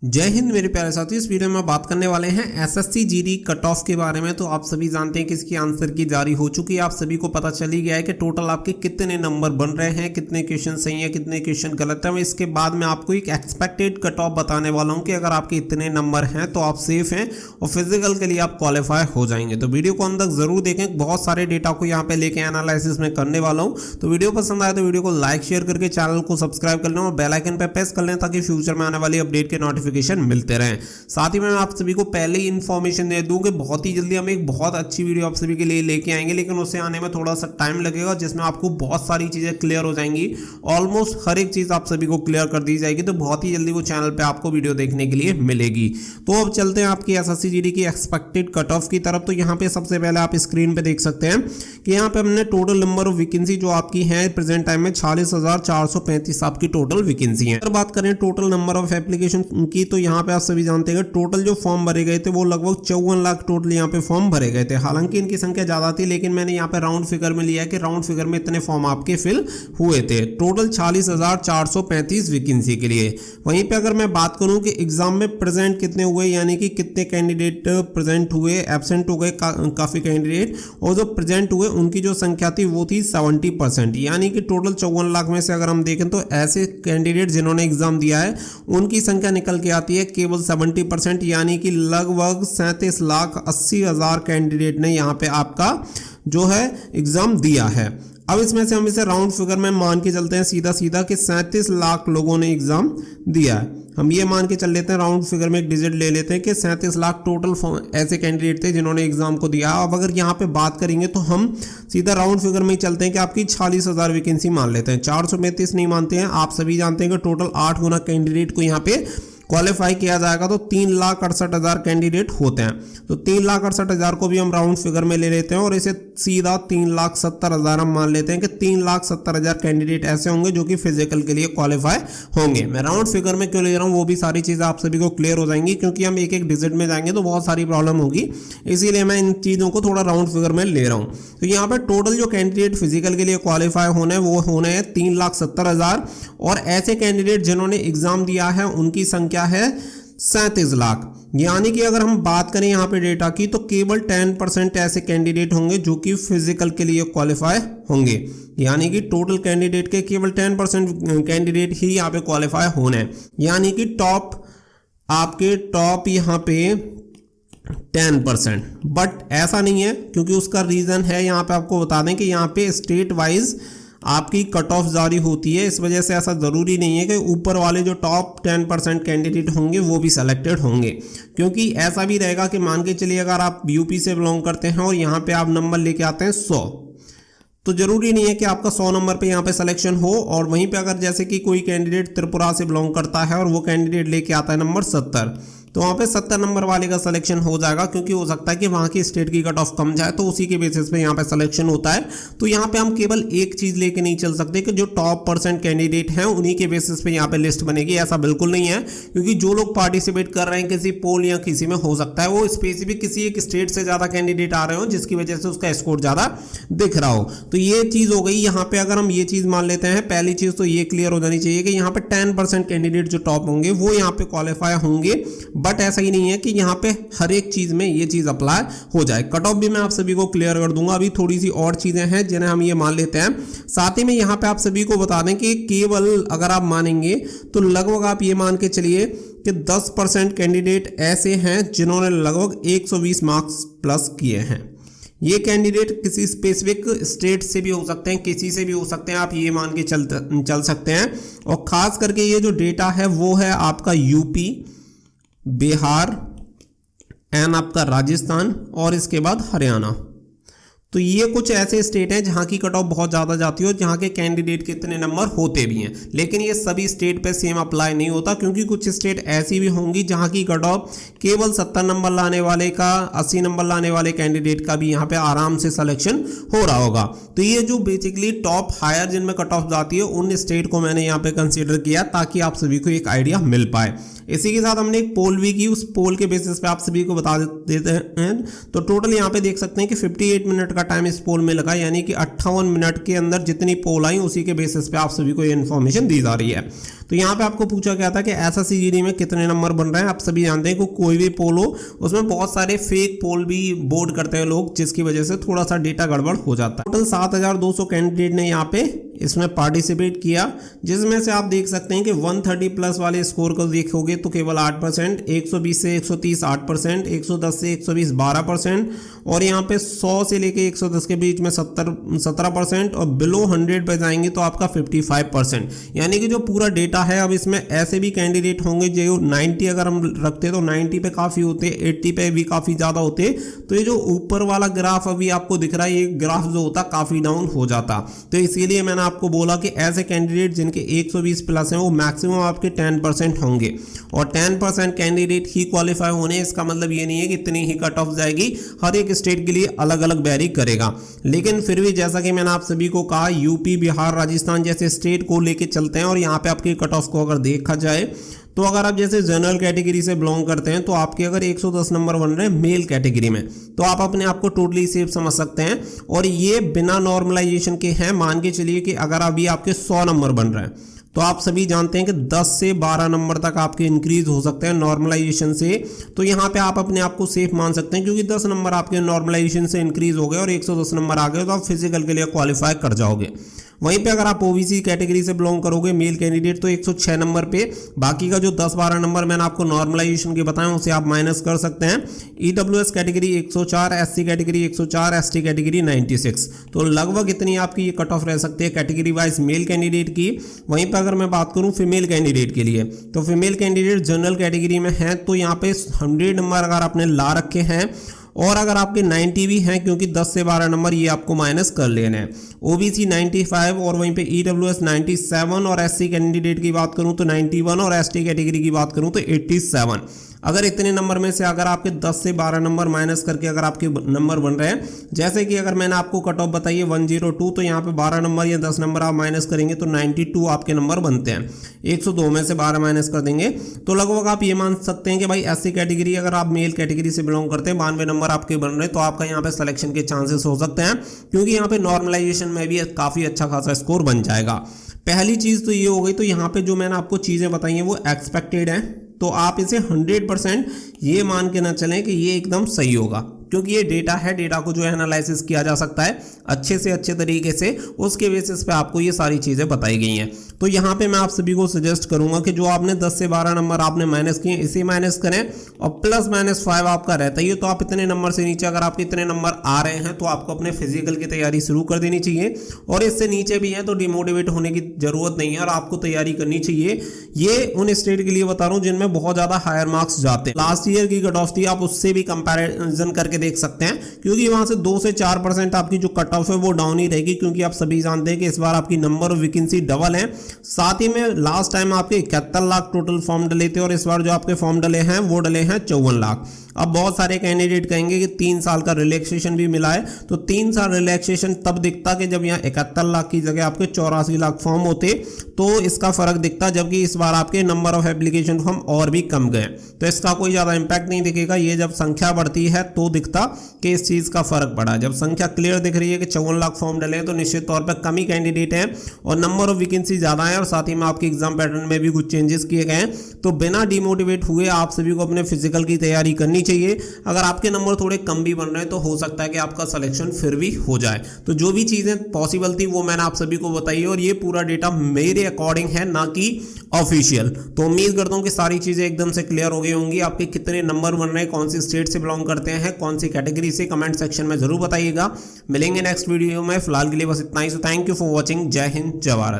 जय हिंद मेरे प्यारे साथियों। इस वीडियो में बात करने वाले हैं एसएससी जीडी कट ऑफ के बारे में। तो आप सभी जानते हैं कि इसकी आंसर की जारी हो चुकी है। आप सभी को पता चल ही गया है कि टोटल आपके कितने नंबर बन रहे हैं, कितने क्वेश्चन सही है, कितने क्वेश्चन गलत है। मैं इसके बाद में आपको एक एक्सपेक्टेड कट ऑफ बताने वाला हूं कि अगर आपके इतने नंबर हैं तो आप सेफ हैं और फिजिकल के लिए आप क्वालिफाई हो जाएंगे। तो वीडियो को अंत तक जरूर देखें, बहुत सारे डेटा को यहाँ पे लेके एनालिसिस में करने वाला हूँ। तो वीडियो पसंद आए तो वीडियो को लाइक शेयर करके चैनल को सब्सक्राइब कर लें और बेल आइकन पर प्रेस कर लें ताकि फ्यूचर में आने वाली अपडेट के नोटिफिकेशन मिलते रहे। साथ ही मैं आप सभी को पहले ही इंफॉर्मेशन दे दूं कि बहुत ही जल्दी हम एक बहुत अच्छी वीडियो आप सभी के लिए लेके आएंगे, लेकिन उसे आने में थोड़ा सा टाइम लगेगा, जिसमें आपको बहुत सारी चीजें क्लियर हो जाएंगी। ऑलमोस्ट हर एक चीज आप सभी को क्लियर कर दी जाएगी, तो बहुत ही जल्दी वो चैनल पे आपको वीडियो देखने के लिए मिलेगी। तो अब चलते हैं आपकी एसएससी जीडी की एक्सपेक्टेड कट ऑफ की तरफ। तो यहाँ पे सबसे पहले आप स्क्रीन पे देख सकते हैं कि यहाँ पे हमने टोटल नंबर ऑफ वैकेंसी जो आपकी है प्रेजेंट टाइम में 46,435 आपकी टोटल वैकेंसी है। अगर बात करें टोटल नंबर ऑफ एप्लीकेशन की, तो यहाँ पे आप सभी जानते हैं टोटल जो फॉर्म भरे गए थे वो लगभग 54 लाख टोटल यहाँ पे फॉर्म भरे गए थे। हालांकि इनकी संख्या ज्यादा थी, लेकिन मैंने यहाँ पे राउंड फिगर में लिया है कि राउंड फिगर में इतने फॉर्म आपके फिल हुए थे टोटल 46,435 वैकेंसी के लिए। वहीं पे अगर मैं बात करूं कि एग्जाम में प्रेजेंट कितने हुए, यानी कि कितने कैंडिडेट प्रेजेंट हुए, एब्सेंट हो गए काफी कैंडिडेट, और जो प्रेजेंट हुए उनकी जो संख्या थी वो थी 70%। यानी कि टोटल 54 लाख में से अगर हम देखें तो ऐसे कैंडिडेट जिन्होंने एग्जाम दिया है उनकी संख्या निकल के आती है केवल 70%, यानी कि लगभग 37,80,000 कैंडिडेट ने यहाँ पे आपका जो है एग्जाम दिया है। अब इसमें से हम इसे राउंड फिगर में मान के चलते हैं सीधा सीधा कि 37 लाख लोगों ने एग्जाम दिया है। हम ये मान के चल लेते हैं, राउंड फिगर में एक डिजिट ले लेते हैं कि 37 लाख टोटल ऐसे कैंडिडेट थे जिन्होंने एग्जाम को दिया। अब अगर यहाँ पे बात करेंगे तो हम सीधा राउंड फिगर में ही चलते हैं कि आपकी 46,000 वैकेंसी मान लेते हैं, 435 नहीं मानते हैं। आप सभी जानते हैं कि टोटल 8 गुना कैंडिडेट को यहाँ पे क्वालिफाई किया जाएगा तो 3,68,000 कैंडिडेट होते हैं। तो 3,68,000 को भी हम राउंड फिगर में ले लेते हैं और इसे सीधा 3,70,000 हम मान लेते हैं कि 3,70,000 कैंडिडेट ऐसे होंगे जो कि फिजिकल के लिए क्वालिफाई होंगे। मैं राउंड फिगर में क्यों ले रहा हूँ, वो भी सारी चीजें आप सभी को क्लियर हो जाएंगी, क्योंकि हम एक एक डिजिट में जाएंगे तो बहुत सारी प्रॉब्लम होगी, इसीलिए मैं इन चीजों को थोड़ा राउंड फिगर में ले रहा हूँ। तो यहाँ पर टोटल जो कैंडिडेट फिजिकल के लिए क्वालिफाई होने वो होने हैं 3,70,000, और ऐसे कैंडिडेट जिन्होंने एग्जाम दिया है उनकी संख्या है 37 लाख। यानी कि अगर हम बात करें यहाँ पे डेटा की तो केवल 10% ऐसे कैंडिडेट होंगे जो कि फिजिकल के लिए क्वालिफाई होंगे। यानी कि टोटल कैंडिडेट के केवल 10% कैंडिडेट ही यहाँ पे क्वालिफाई होने हैं। यानी कि आपके टॉप यहाँ पे 10%। बट ऐसा नहीं है, क्योंकि उसका रीजन है, यहाँ पे आपको बता दें कि यहाँ पे स्टेट वाइज आपकी कट ऑफ जारी होती है। इस वजह से ऐसा जरूरी नहीं है कि ऊपर वाले जो टॉप 10% कैंडिडेट होंगे वो भी सेलेक्टेड होंगे, क्योंकि ऐसा भी रहेगा कि मान के चलिए अगर आप यूपी से बिलोंग करते हैं और यहाँ पे आप नंबर लेके आते हैं 100, तो जरूरी नहीं है कि आपका 100 नंबर पे यहाँ पे सिलेक्शन हो। और वहीं पे अगर जैसे कि कोई कैंडिडेट त्रिपुरा से बिलोंग करता है और वो कैंडिडेट लेके आता है नंबर 70, तो वहाँ पे 70 नंबर वाले का सिलेक्शन हो जाएगा, क्योंकि हो सकता है कि वहाँ की स्टेट की कट ऑफ कम जाए, तो उसी के बेसिस पे यहाँ पे सिलेक्शन होता है। तो यहाँ पे हम केवल एक चीज लेके नहीं चल सकते कि जो टॉप % कैंडिडेट हैं उन्हीं के बेसिस पे यहाँ पे लिस्ट बनेगी, ऐसा बिल्कुल नहीं है। क्योंकि जो लोग पार्टिसिपेट कर रहे हैं किसी पोल या किसी में, हो सकता है वो स्पेसिफिक किसी एक स्टेट से ज्यादा कैंडिडेट आ रहे हो जिसकी वजह से उसका स्कोर ज्यादा दिख रहा हो। तो ये चीज हो गई। यहाँ पे अगर हम ये चीज मान लेते हैं, पहली चीज तो ये क्लियर हो जानी चाहिए कि यहाँ पे 10% कैंडिडेट जो टॉप होंगे वो यहाँ पे क्वालिफाई होंगे। बट ऐसा ही नहीं है कि यहाँ पे हर एक चीज में ये चीज अप्लाई हो जाए। कट ऑफ भी मैं आप सभी को क्लियर कर दूंगा। अभी थोड़ी सी और चीजें हैं जिन्हें हम ये मान लेते हैं। साथ ही में यहाँ पे आप सभी को बता दें कि केवल अगर आप मानेंगे तो लगभग आप ये मान के चलिए कि 10% कैंडिडेट ऐसे हैं जिन्होंने लगभग 120 मार्क्स प्लस किए हैं। ये कैंडिडेट किसी स्पेसिफिक स्टेट से भी हो सकते हैं, किसी से भी हो सकते हैं, आप ये मान के चल सकते हैं। और खास करके ये जो डेटा है वो है आपका यूपी, बिहार एंड आपका राजस्थान और इसके बाद हरियाणा। तो ये कुछ ऐसे स्टेट हैं जहां की कट ऑफ बहुत ज़्यादा जाती है और जहां के कैंडिडेट के इतने नंबर होते भी हैं। लेकिन ये सभी स्टेट पे सेम अप्लाई नहीं होता, क्योंकि कुछ स्टेट ऐसी भी होंगी जहां की कट ऑफ केवल 70 नंबर लाने वाले का, 80 नंबर लाने वाले कैंडिडेट का भी यहाँ पे आराम से सिलेक्शन हो रहा होगा। तो ये जो बेसिकली टॉप हायर जिनमें कट ऑफ जाती है उन स्टेट को मैंने यहाँ पे कंसिडर किया ताकि आप सभी को एक आइडिया मिल पाए। इसी के साथ हमने एक पोल भी की, उस पोल के बेसिस पे आप सभी को बता देते हैं। तो टोटल यहाँ पे देख सकते हैं कि 58 मिनट का टाइम इस पोल में लगा, यानी कि 58 मिनट के अंदर जितनी पोल आई उसी के बेसिस पे आप सभी को ये इन्फॉर्मेशन दी जा रही है। तो यहाँ पे आपको पूछा गया था कि एसएससी जीडी में कितने नंबर बन रहे हैं। आप सभी जानते हैं कि कोई भी पोल हो उसमें बहुत सारे फेक पोल भी बोर्ड करते हैं लोग, जिसकी वजह से थोड़ा सा डेटा गड़बड़ हो जाता है। टोटल 7200 कैंडिडेट ने यहाँ पे इसमें पार्टिसिपेट किया, जिसमें से आप देख सकते हैं कि 130 प्लस वाले स्कोर को देखोगे तो केवल 8%, 120 से 130 8%, 110 से 120 12%, और यहाँ पे 100 से लेके 110 के बीच में 17%, और बिलो 100 पे जाएंगे तो आपका 55%। यानी कि जो पूरा डेटा है, अब इसमें ऐसे भी कैंडिडेट होंगे जो 90 अगर हम रखते तो 90 पे काफ़ी होते, 80 पे भी काफ़ी ज़्यादा होते। तो ये जो ऊपर वाला ग्राफ अभी आपको दिख रहा है, ये ग्राफ जो होता काफ़ी डाउन हो जाता। तो इसीलिए मैंने आपको बोला कि ऐसे कैंडिडेट जिनके 120 प्लस हैं वो मैक्सिमम आपके 10% होंगे, और 10% कैंडिडेट ही क्वालिफाई होने, इसका मतलब ये नहीं है कि इतनी ही कट ऑफ जाएगी। हर एक स्टेट के लिए अलग अलग वेरी करेगा, लेकिन फिर भी जैसा कि मैंने आप सभी को कहा, यूपी, बिहार, राजस्थान जैसे स्टेट को लेके चलते हैं। और यहाँ पे आपकी कट ऑफ को अगर देखा जाए तो अगर आप जैसे जनरल कैटेगरी से बिलोंग करते हैं तो आपके अगर 110 नंबर बन रहे हैं मेल कैटेगरी में, तो आप अपने आप को टोटली सेफ समझ सकते हैं। और ये बिना नॉर्मलाइजेशन के हैं। मान के चलिए कि अगर अभी आपके 100 नंबर बन रहे हैं तो आप सभी जानते हैं कि 10 से 12 नंबर तक आपके इंक्रीज हो सकते हैं नॉर्मलाइजेशन से। तो यहाँ पे आप अपने आप को सेफ मान सकते हैं, क्योंकि 10 नंबर आपके नॉर्मलाइजेशन से इंक्रीज हो गए और 110 नंबर आ गए तो आप फिजिकल के लिए क्वालिफाई कर जाओगे। वहीं पे अगर आप ओबीसी कैटेगरी से बिलोंग करोगे मेल कैंडिडेट तो 106 नंबर पे, बाकी का जो 10-12 नंबर मैंने आपको नॉर्मलाइजेशन के बताएं उसे आप माइनस कर सकते हैं। EWS category 104, SC category 104, ST category 96। तो लगभग इतनी आपकी ये कट ऑफ रह सकती है कैटेगरी वाइज मेल कैंडिडेट की। वहीं पर अगर मैं बात करूं फीमेल कैंडिडेट के लिए, तो फीमेल कैंडिडेट जनरल कैटेगरी में है तो यहाँ पे 100 नंबर अगर आपने ला रखे हैं, और अगर आपके 90 भी हैं, क्योंकि 10 से 12 नंबर ये आपको माइनस कर लेने हैं। ओबीसी 95 और वहीं पे ईडब्ल्यूएस 97, और एससी कैंडिडेट की बात करूं तो 91, और एसटी कैटेगरी की बात करूं तो 87। अगर इतने नंबर में से अगर आपके 10 से 12 नंबर माइनस करके अगर आपके नंबर बन रहे हैं, जैसे कि अगर मैंने आपको कट ऑफ बताई है 102, तो यहाँ पे 12 नंबर या 10 नंबर आप माइनस करेंगे तो 92 आपके नंबर बनते हैं। 102 में से 12 माइनस कर देंगे तो लगभग आप ये मान सकते हैं कि भाई एससी कैटेगरी अगर आप मेल कैटेगरी से बिलोंग करते हैं 92 नंबर आपके बन रहे हैं तो आपका यहाँ पे सिलेक्शन के चांसेस हो सकते हैं, क्योंकि यहाँ पे नॉर्मलाइजेशन में भी काफ़ी अच्छा खासा स्कोर बन जाएगा। पहली चीज़ तो ये हो गई। तो यहाँ पे जो मैंने आपको चीज़ें बताई हैं वो एक्सपेक्टेड है, तो आप इसे 100% ये मान के ना चलें कि ये एकदम सही होगा, क्योंकि ये डेटा है। डेटा को जो है एनालिसिस किया जा सकता है अच्छे से अच्छे तरीके से, उसके बेसिस पे आपको ये सारी चीज़ें बताई गई हैं। तो यहाँ पे मैं आप सभी को सजेस्ट करूंगा कि जो आपने 10 से 12 नंबर आपने माइनस किए इसे माइनस करें, और प्लस माइनस 5 आपका रहता ही है। तो आप इतने नंबर से नीचे अगर आपके इतने नंबर आ रहे हैं तो आपको अपने फिजिकल की तैयारी शुरू कर देनी चाहिए, और इससे नीचे भी है तो डिमोटिवेट होने की जरूरत नहीं है और आपको तैयारी करनी चाहिए। ये उन स्टेट के लिए बता रहा हूँ जिनमें बहुत ज़्यादा हायर मार्क्स जाते हैं। लास्ट ईयर की कट ऑफ थी, आप उससे भी कंपैरिजन करके देख सकते हैं, क्योंकि वहां से 2 से 4% आपकी जो कट ऑफ है वो डाउन ही रहेगी, क्योंकि आप सभी जानते हैं कि इस बार आपकी नंबर ऑफ वैकेंसी डबल है। साथ ही में लास्ट टाइम आपके 71 लाख टोटल फॉर्म डले थे, और इस बार जो आपके फॉर्म डले हैं वो डले हैं 54 लाख। अब बहुत सारे कैंडिडेट कहेंगे कि 3 साल का रिलैक्सेशन भी मिला है, तो 3 साल रिलैक्सेशन तब दिखता कि जब यहाँ 71 लाख की जगह आपके 84 लाख फॉर्म होते, तो इसका फर्क दिखता। जबकि इस बार आपके नंबर ऑफ एप्लीकेशन फॉर्म और भी कम गए, तो इसका कोई ज़्यादा इंपैक्ट नहीं दिखेगा। ये जब संख्या बढ़ती है तो दिखता कि इस चीज़ का फर्क पड़ा। जब संख्या क्लियर दिख रही है कि 54 लाख फॉर्म डले हैं तो निश्चित तौर पर कम ही कैंडिडेट हैं और नंबर ऑफ वैकेंसी ज़्यादा है, और साथ ही में आपके एग्जाम पैटर्न में भी कुछ चेंजेस किए गए हैं। तो बिना डिमोटिवेट हुए आप सभी को अपने फिजिकल की तैयारी करनी चाहिए। अगर आपके नंबर थोड़े कम भी बन रहे हैं तो हो सकता है कि आपका सिलेक्शन फिर भी हो जाए। तो जो भी चीज़ें पॉसिबल थी वो मैंने आप सभी को बताई, और ये पूरा डेटा मेरे अकॉर्डिंग है, ना कि ऑफिशियल। तो उम्मीद करता हूँ कि सारी चीज़ें एकदम से क्लियर हो गई होंगी। आपके कितने नंबर बन रहे हैं, कौन सी स्टेट से बिलोंग करते हैं, कौन सी कैटेगरी से, कमेंट सेक्शन में जरूर बताइएगा। मिलेंगे नेक्स्ट वीडियो में। फिलहाल के लिए बस इतना ही। So thank you for watching. जय हिंद, जय भारत।